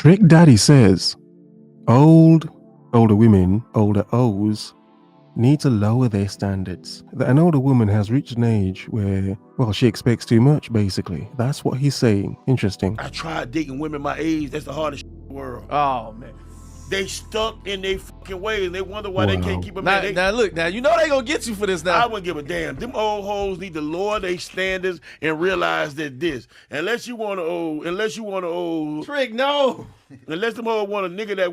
Trick Daddy says older women, older O's, need to lower their standards. That an older woman has reached an age where, well, she expects too much, basically. That's what he's saying. Interesting. I tried dating women my age. That's the hardest shit in the world. Oh, man. They stuck in their fucking ways. They wonder why they can't keep a man. Now, look, now, you know they gonna get you for this now. I wouldn't give a damn. Them old hoes need to lower their standards and realize that unless you want to Trick, no. Unless them hoes want a nigga that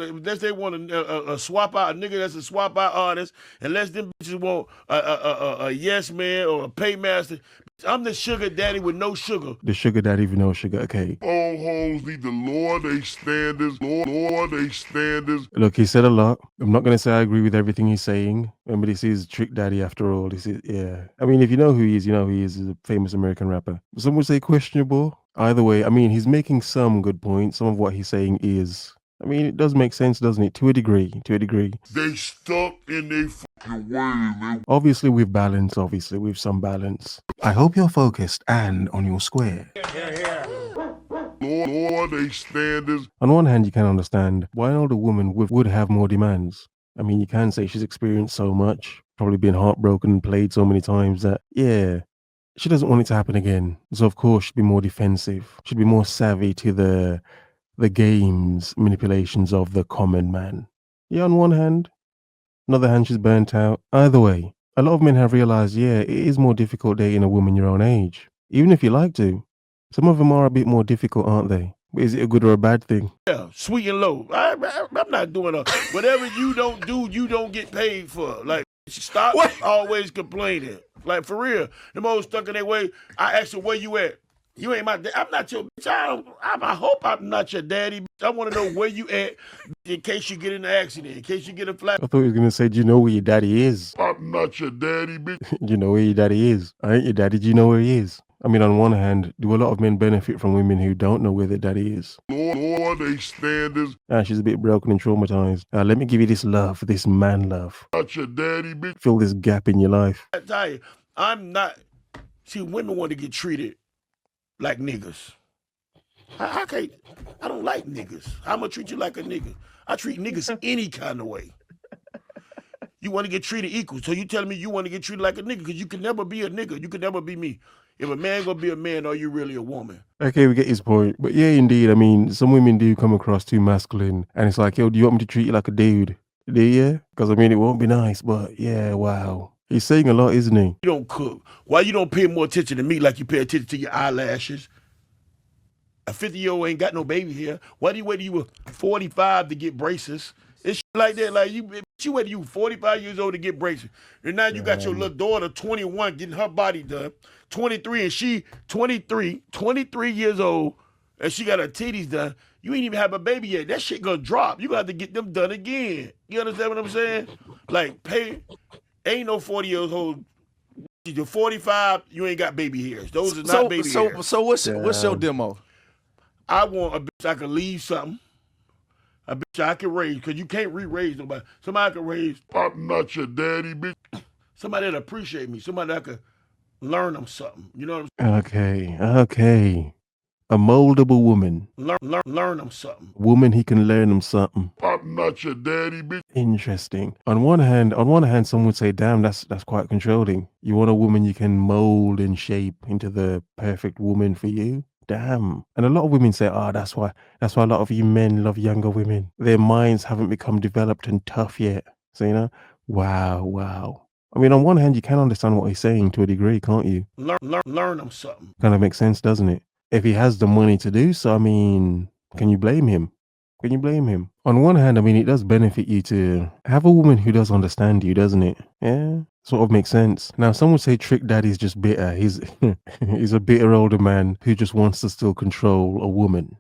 unless they want a swap out, a nigga that's a swap out artist, unless them bitches want a yes man or a paymaster. I'm the sugar daddy with no sugar. The sugar daddy with no sugar, okay. Old hoes need to lower their standards, lower their standards. Look, he said a lot. I'm not going to say I agree with everything he's saying. Remember, this is Trick Daddy after all. This is, yeah. I mean, if you know who he is, you know who he is. He's a famous American rapper. Some would say questionable. Either way, I mean, he's making some good points. Some of what he's saying is, I mean, it does make sense, doesn't it? To a degree. They stuck in their fucking ways, man. Obviously with balance, with some balance. I hope you're focused and on your square. Lower their standards. On one hand, you can understand why an older woman would have more demands. I mean, you can say she's experienced so much, probably been heartbroken and played so many times that, yeah, she doesn't want it to happen again. So of course, she'd be more defensive. She'd be more savvy to the game's manipulations of the common man. Yeah, on one hand. Another hand, she's burnt out. Either way, a lot of men have realized, yeah, it is more difficult dating a woman your own age. Even if you like to. Some of them are a bit more difficult, aren't they? But is it a good or a bad thing? Yeah, sweet and low. I'm not doing whatever you don't do, you don't get paid for. Like, stop always complaining. Like, for real. Them old stuck in their way. I asked her, where you at? You ain't my dad. I'm not your bitch. I hope I'm not your daddy. I want to know where you at in case you get in an accident, in case you get a flat. I thought he was going to say, do you know where your daddy is? I'm not your daddy, bitch. Do you know where your daddy is? I ain't your daddy. Do you know where he is? I mean, on one hand, do a lot of men benefit from women who don't know where their daddy is? Lower their standards. She's a bit broken and traumatized. Let me give you this love, this man love. Not your daddy, bitch. Fill this gap in your life. I tell you, I'm not. See, women want to get treated like niggas. I can't. I don't like niggas. I'm gonna treat you like a nigga. I treat niggas any kind of way. You want to get treated equal, so you telling me you want to get treated like a nigga because you can never be a nigga. You can never be me. If a man gonna be a man, are you really a woman? Okay, we get his point. But yeah, indeed. I mean, some women do come across too masculine, and it's like, yo, do you want me to treat you like a dude? Do you? Because I mean, it won't be nice, but yeah, wow. He's saying a lot, isn't he? You don't cook. Why you don't pay more attention to me like you pay attention to your eyelashes? A 50-year-old ain't got no baby hair. Why do you wait till you were 45 to get braces? It's like that. Like you wait till you 45 years old to get braces. And now you got your little daughter, 21, getting her body done. 23, and she 23 years old, and she got her titties done. You ain't even have a baby yet. That shit gonna drop. You gonna have to get them done again. You understand what I'm saying? Like, ain't no 40 years old. You're 45, you ain't got baby hairs. Those are not baby hairs. So what's your demo? I want a bitch I can leave something. A bitch I can raise, because you can't re-raise nobody. Somebody I can raise. I'm not your daddy, bitch. Somebody that appreciate me. Somebody that could learn them something. You know what I'm saying? Okay. A moldable woman. Learn them something. Woman, he can learn them something. I'm not your daddy, bitch. Interesting. On one hand, some would say, damn, that's quite controlling. You want a woman you can mold and shape into the perfect woman for you? Damn. And a lot of women say, that's why a lot of you men love younger women. Their minds haven't become developed and tough yet. So, you know, wow. I mean, on one hand, you can understand what he's saying to a degree, can't you? Learn them something. Kind of makes sense, doesn't it? If he has the money to do so, I mean, can you blame him? On one hand, I mean, it does benefit you to have a woman who does understand you, doesn't it? Yeah, sort of makes sense. Now, some would say Trick Daddy's just bitter. He's a bitter older man who just wants to still control a woman.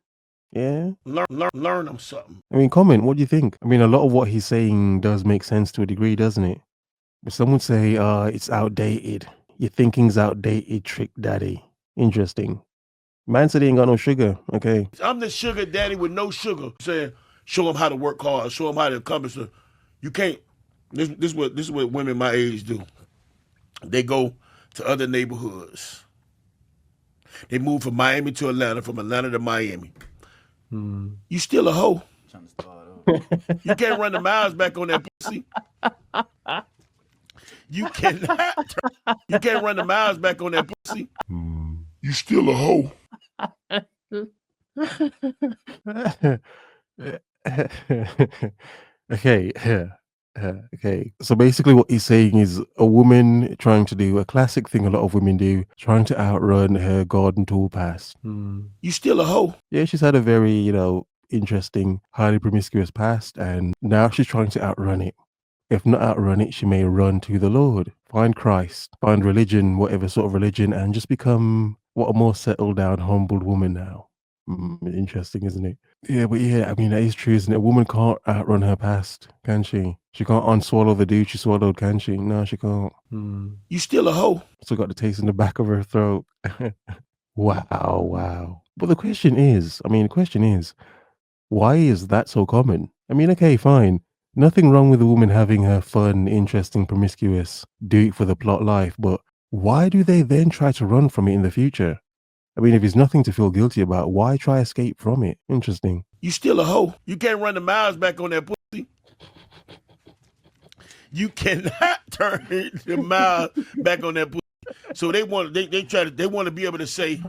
Yeah? Learn them something. I mean, comment, what do you think? I mean, a lot of what he's saying does make sense to a degree, doesn't it? But some would say, it's outdated. Your thinking's outdated, Trick Daddy. Interesting. Man said he ain't got no sugar. Okay. I'm the sugar daddy with no sugar. Saying, show him how to work hard. Show him how to accomplish it. You can't. This is what women my age do. They go to other neighborhoods. They move from Miami to Atlanta, from Atlanta to Miami. You still a hoe. You can't run the miles back on that pussy. You cannot. You can't run the miles back on that pussy. You still a hoe. Okay, okay. So basically, what he's saying is a woman trying to do a classic thing a lot of women do, trying to outrun her garden tool past. You still a hoe. Yeah, she's had a very, interesting, highly promiscuous past, and now she's trying to outrun it. If not outrun it, she may run to the Lord, find Christ, find religion, whatever sort of religion, and just become a more settled down, humbled woman now. Interesting, isn't it? Yeah, but yeah, I mean, that is true, isn't it? A woman can't outrun her past, can she? She can't unswallow the dude she swallowed, can she? No, she can't. You still a hoe. Still got the taste in the back of her throat. Wow. But the question is, why is that so common? I mean, okay, fine. Nothing wrong with a woman having her fun, interesting, promiscuous, do it for the plot life, but why do they then try to run from it in the future? I mean, if there's nothing to feel guilty about, why try escape from it? Interesting. You still a hoe. You can't run the miles back on that pussy. You cannot turn the miles back on that pussy. So they want to be able to say,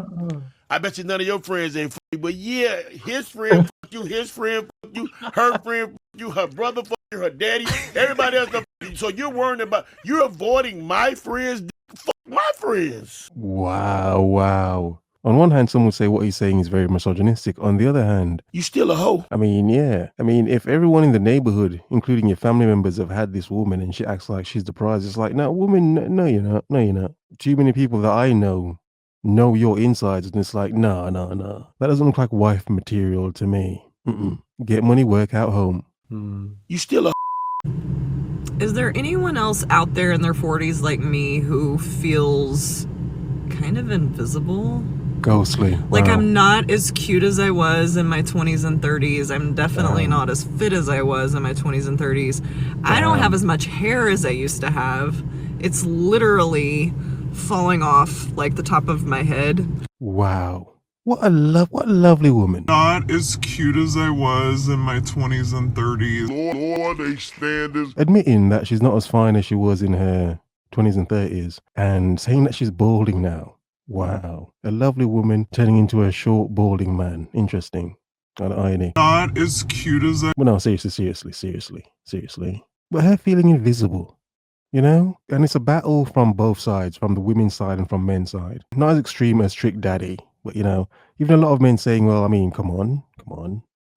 I bet you none of your friends ain't fuck you, but yeah, his friend fuck you, his friend fuck you, her friend fuck you, her brother fuck you, her daddy, everybody else fuck you. So you're avoiding my friends, fuck my friends. Wow. On one hand, some would say what he's saying is very misogynistic. On the other hand, you still a hoe. I mean, yeah. I mean, if everyone in the neighborhood, including your family members, have had this woman and she acts like she's the prize, it's like, no, woman, no, you're not. No, you're not. Too many people that I know your insides, and it's like, no. That doesn't look like wife material to me. Get money, work out home. You still a Is there anyone else out there in their 40s like me who feels kind of invisible? Ghostly. Like, wow. I'm not as cute as I was in my 20s and 30s. I'm definitely not as fit as I was in my 20s and 30s. I don't have as much hair as I used to have. It's literally falling off like the top of my head. Wow. What a lovely woman. Not as cute as I was in my 20s and 30s. Lord, they standards. Admitting that she's not as fine as she was in her 20s and 30s and saying that she's balding now. Wow. A lovely woman turning into a short, balding man. Interesting. An irony. Not as cute as I... Well, no, seriously. But her feeling invisible, And it's a battle from both sides, from the women's side and from men's side. Not as extreme as Trick Daddy, but, even a lot of men saying, well, I mean, come on.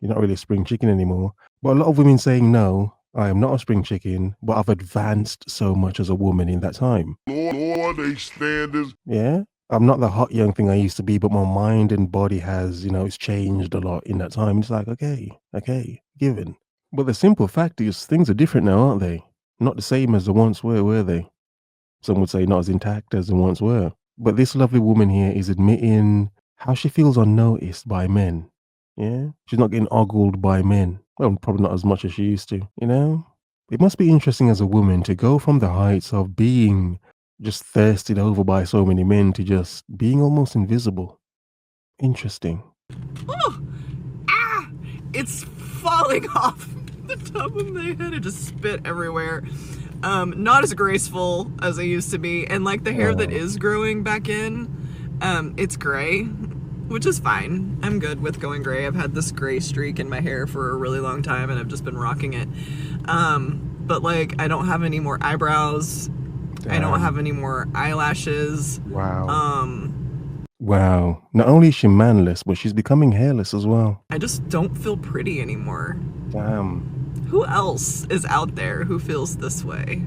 You're not really a spring chicken anymore. But a lot of women saying, no, I am not a spring chicken, but I've advanced so much as a woman in that time. Lord, they standards. Yeah? I'm not the hot young thing I used to be, but my mind and body has, it's changed a lot in that time. It's like, okay, given. But the simple fact is things are different now, aren't they? Not the same as they once were they? Some would say not as intact as they once were. But this lovely woman here is admitting how she feels unnoticed by men. Yeah? She's not getting ogled by men. Well, probably not as much as she used to, It must be interesting as a woman to go from the heights of being just thirsted over by so many men to just being almost invisible. Interesting. Oh, it's falling off the top of my head. It just spit everywhere. Not as graceful as I used to be. And like the hair that is growing back in, it's gray, which is fine. I'm good with going gray. I've had this gray streak in my hair for a really long time and I've just been rocking it. But like, I don't have any more eyebrows. I don't have any more eyelashes. Wow. Wow. Not only is she manless, but she's becoming hairless as well. I just don't feel pretty anymore. Damn. Who else is out there who feels this way?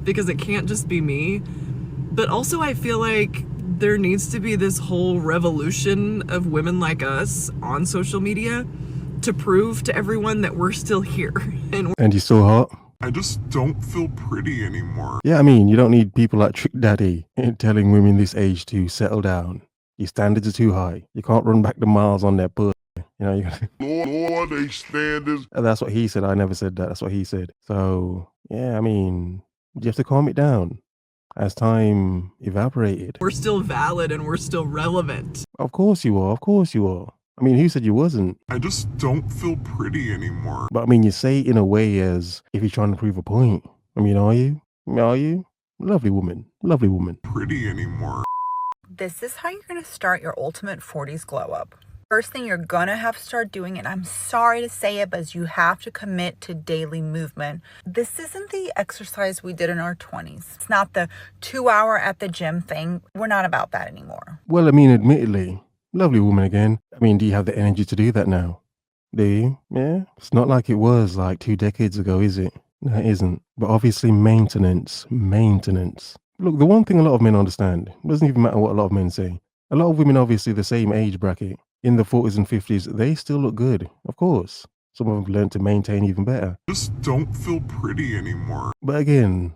Because it can't just be me. But also I feel like there needs to be this whole revolution of women like us on social media to prove to everyone that we're still here. And you're still hot? I just don't feel pretty anymore. Yeah, I mean, you don't need people like Trick Daddy telling women this age to settle down. Your standards are too high. You can't run back the miles on that pussy. You gotta... Lord, they standards. That's what he said. I never said that. That's what he said. So, yeah, I mean, you have to calm it down as time evaporated. We're still valid and we're still relevant. Of course you are. I mean, who said you wasn't? I just don't feel pretty anymore. But I mean, you say it in a way as if you're trying to prove a point. I mean, are you? Are you? Lovely woman. Lovely woman. Pretty anymore. This is how you're going to start your ultimate 40s glow up. First thing you're going to have to start doing, and I'm sorry to say it, but you have to commit to daily movement. This isn't the exercise we did in our 20s. It's not the 2-hour at the gym thing. We're not about that anymore. Well, I mean, admittedly, lovely woman again. I mean, do you have the energy to do that now? Do you? Yeah? It's not like it was like 2 decades ago, is it? No, it isn't. But obviously, maintenance. Look, the one thing a lot of men understand, it doesn't even matter what a lot of men say. A lot of women, obviously, the same age bracket, in the 40s and 50s, they still look good, of course. Some of them learn to maintain even better. Just don't feel pretty anymore. But again,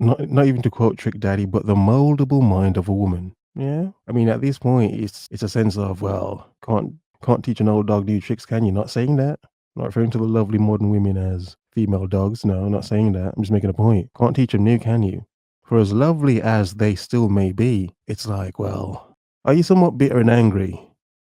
not even to quote Trick Daddy, but the moldable mind of a woman. Yeah? I mean, at this point, it's a sense of, well, can't teach an old dog new tricks, can you? Not saying that. Not referring to the lovely modern women as female dogs. No, not saying that. I'm just making a point. Can't teach them new, can you? For as lovely as they still may be, it's like, well, are you somewhat bitter and angry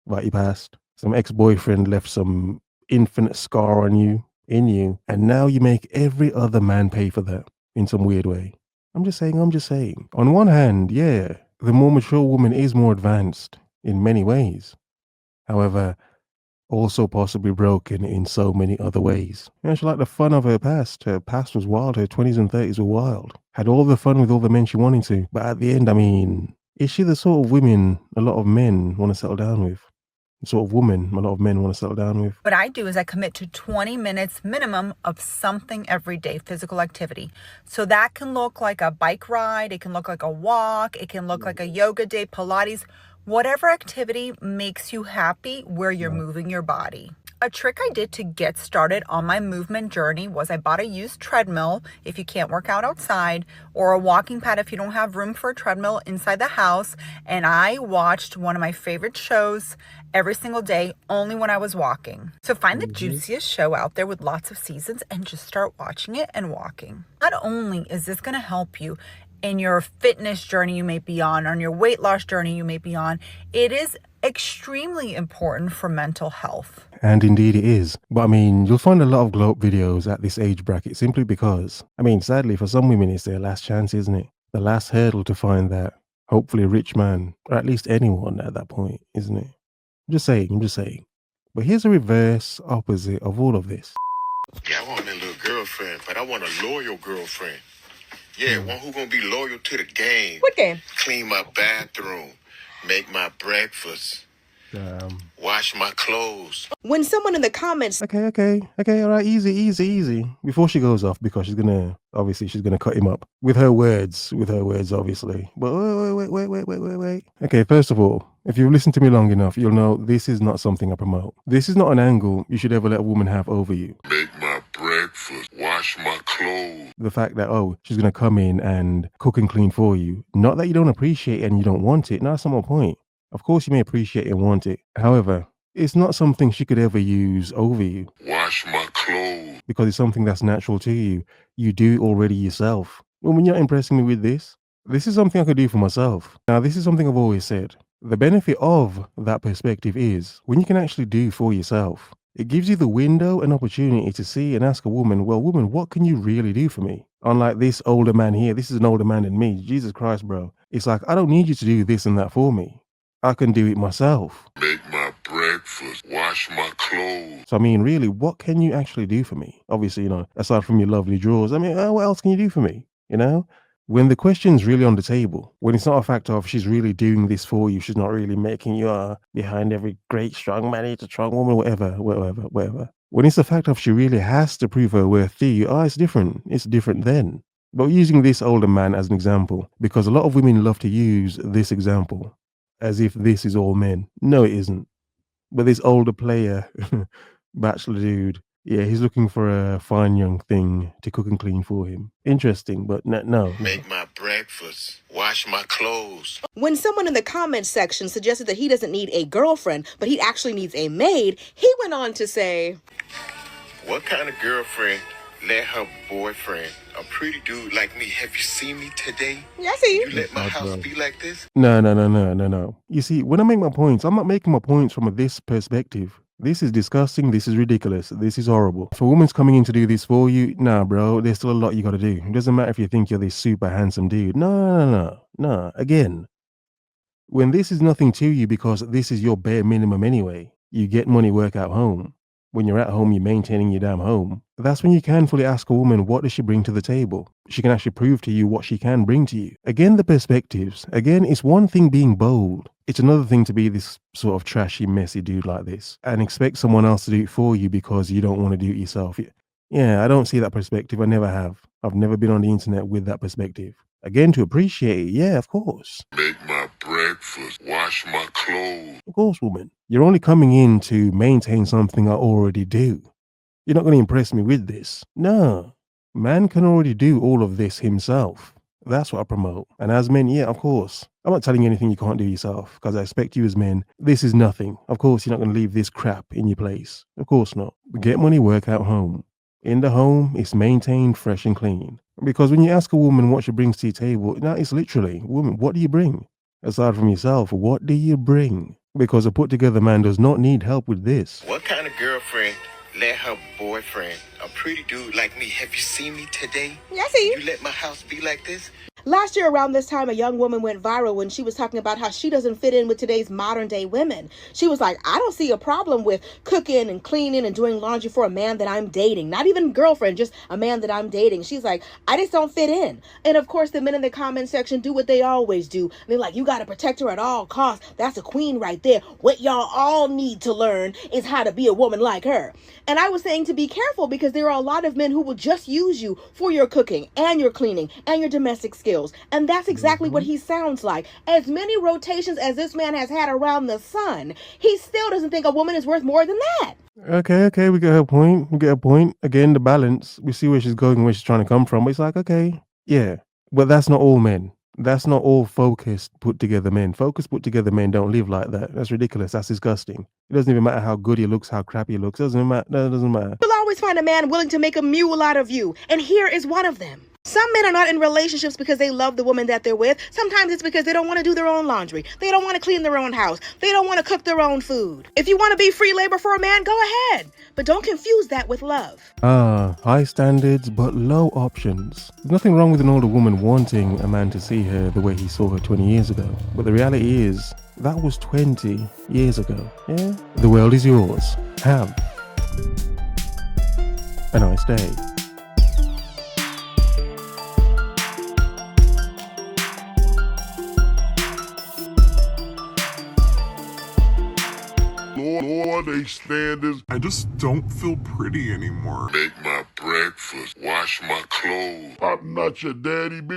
about your past? Some ex-boyfriend left some infinite scar on you, in you, and now you make every other man pay for that in some weird way. I'm just saying. On one hand, yeah, the more mature woman is more advanced in many ways. However, also possibly broken in so many other ways. Yeah, she liked the fun of her past. Her past was wild. Her 20s and 30s were wild. Had all the fun with all the men she wanted to. But at the end, I mean, is she the sort of women a lot of men want to settle down with? The sort of woman a lot of men want to settle down with? What I do is I commit to 20 minutes minimum of something every day, physical activity. So that can look like a bike ride. It can look like a walk. It can look like a yoga day, Pilates. Whatever activity makes you happy where you're moving your body. A trick I did to get started on my movement journey was I bought a used treadmill if you can't work out outside, or a walking pad if you don't have room for a treadmill inside the house, and I watched one of my favorite shows every single day only when I was walking. So find the juiciest show out there with lots of seasons and just start watching it and walking. Not only is this going to help you in your fitness journey you may be on your weight loss journey you may be on, it is extremely important for mental health. And indeed it is. But I mean, you'll find a lot of glow up videos at this age bracket simply because, I mean, sadly for some women it's their last chance, isn't it? The last hurdle to find that hopefully rich man, or at least anyone at that point, isn't it? I'm just saying. But here's a reverse opposite of all of this. Yeah, I want me a little girlfriend, but I want a loyal girlfriend. Yeah, one who gonna be loyal to the game. What game? Clean my bathroom, make my breakfast, wash my clothes. When someone in the comments... Okay, all right, easy. Before she goes off, because she's gonna cut him up. With her words, obviously. But wait. Okay, first of all, if you've listened to me long enough, you'll know this is not something I promote. This is not an angle you should ever let a woman have over you. Make my breakfast, wash my clothes. The fact that, oh, she's going to come in and cook and clean for you. Not that you don't appreciate it and you don't want it. No, that's not my point. Of course you may appreciate it and want it. However, it's not something she could ever use over you. Wash my clothes. Because it's something that's natural to you. You do already yourself. Well, when you're impressing me with this is something I could do for myself. Now, this is something I've always said. The benefit of that perspective is when you can actually do for yourself, it gives you the window and opportunity to see and ask a woman, well, woman, what can you really do for me? Unlike this older man here, this is an older man than me. Jesus Christ, bro. It's like, I don't need you to do this and that for me. I can do it myself. Make my breakfast, wash my clothes. So, I mean, really, what can you actually do for me? Obviously, aside from your lovely drawers, I mean, what else can you do for me? When the question's really on the table, when it's not a fact of she's really doing this for you, she's not really making you behind every great strong man, it's a strong woman, whatever. When it's the fact of she really has to prove her worth to you, it's different. It's different then. But using this older man as an example, because a lot of women love to use this example as if this is all men. No, it isn't. But this older player, bachelor dude, yeah, he's looking for a fine young thing to cook and clean for him. Interesting, but no. Make my breakfast, wash my clothes. When someone in the comments section suggested that he doesn't need a girlfriend, but he actually needs a maid, he went on to say, What kind of girlfriend let her boyfriend, a pretty dude like me, have you seen me today? Yeah, I see you. You let my house be like this? No. You see, when I make my points, I'm not making my points from this perspective. This is disgusting. This is ridiculous. This is horrible. If a woman's coming in to do this for you, nah, bro, there's still a lot you gotta do. It doesn't matter if you think you're this super handsome dude. No. Again, when this is nothing to you because this is your bare minimum anyway, you get money, work at home. When you're at home, you're maintaining your damn home. That's when you can fully ask a woman, what does she bring to the table? She can actually prove to you what she can bring to you. Again, the perspectives. Again, it's one thing being bold. It's another thing to be this sort of trashy, messy dude like this and expect someone else to do it for you because you don't want to do it yourself. Yeah, I don't see that perspective. I never have. I've never been on the internet with that perspective. Again, to appreciate it, yeah, of course. Make my breakfast, wash my clothes. Of course, woman. You're only coming in to maintain something I already do. You're not going to impress me with this. No. Man can already do all of this himself. That's what I promote. And as men, yeah, of course. I'm not telling you anything you can't do yourself because I expect you as men. This is nothing. Of course, you're not going to leave this crap in your place. Of course not. Get money, work out home. In the home, it's maintained fresh and clean. Because when you ask a woman what she brings to your table, now it's literally, woman, what do you bring? Aside from yourself, what do you bring? Because a put-together man does not need help with this. What kind of girlfriend let her boyfriend, a pretty dude like me, have you seen me today? Yeah, I see you. You let my house be like this? Last year around this time, a young woman went viral when she was talking about how she doesn't fit in with today's modern day women. She was like, I don't see a problem with cooking and cleaning and doing laundry for a man that I'm dating. Not even girlfriend, just a man that I'm dating. She's like, I just don't fit in. And of course, the men in the comment section do what they always do. They're like, you got to protect her at all costs. That's a queen right there. What y'all all need to learn is how to be a woman like her. And I was saying to be careful because there are a lot of men who will just use you for your cooking and your cleaning and your domestic skills. And that's exactly what he sounds like. As many rotations as this man has had around the sun, he still doesn't think a woman is worth more than that. Okay, we get her point. Again, the balance. We see where she's going and where she's trying to come from. It's like, okay, yeah. But that's not all men. That's not all focused, put together men. Focused, put together men don't live like that. That's ridiculous. That's disgusting. It doesn't even matter how good he looks, how crap he looks. It doesn't matter. No, it doesn't matter. You'll always find a man willing to make a mule out of you. And here is one of them. Some men are not in relationships because they love the woman that they're with. Sometimes it's because they don't want to do their own laundry. They don't want to clean their own house. They don't want to cook their own food. If you want to be free labor for a man, go ahead. But don't confuse that with love. High standards, but low options. There's nothing wrong with an older woman wanting a man to see her the way he saw her 20 years ago. But the reality is, that was 20 years ago. Yeah? The world is yours. Have a nice day. Lord, they standards. I just don't feel pretty anymore. Make my breakfast, wash my clothes. I'm not your daddy, bitch.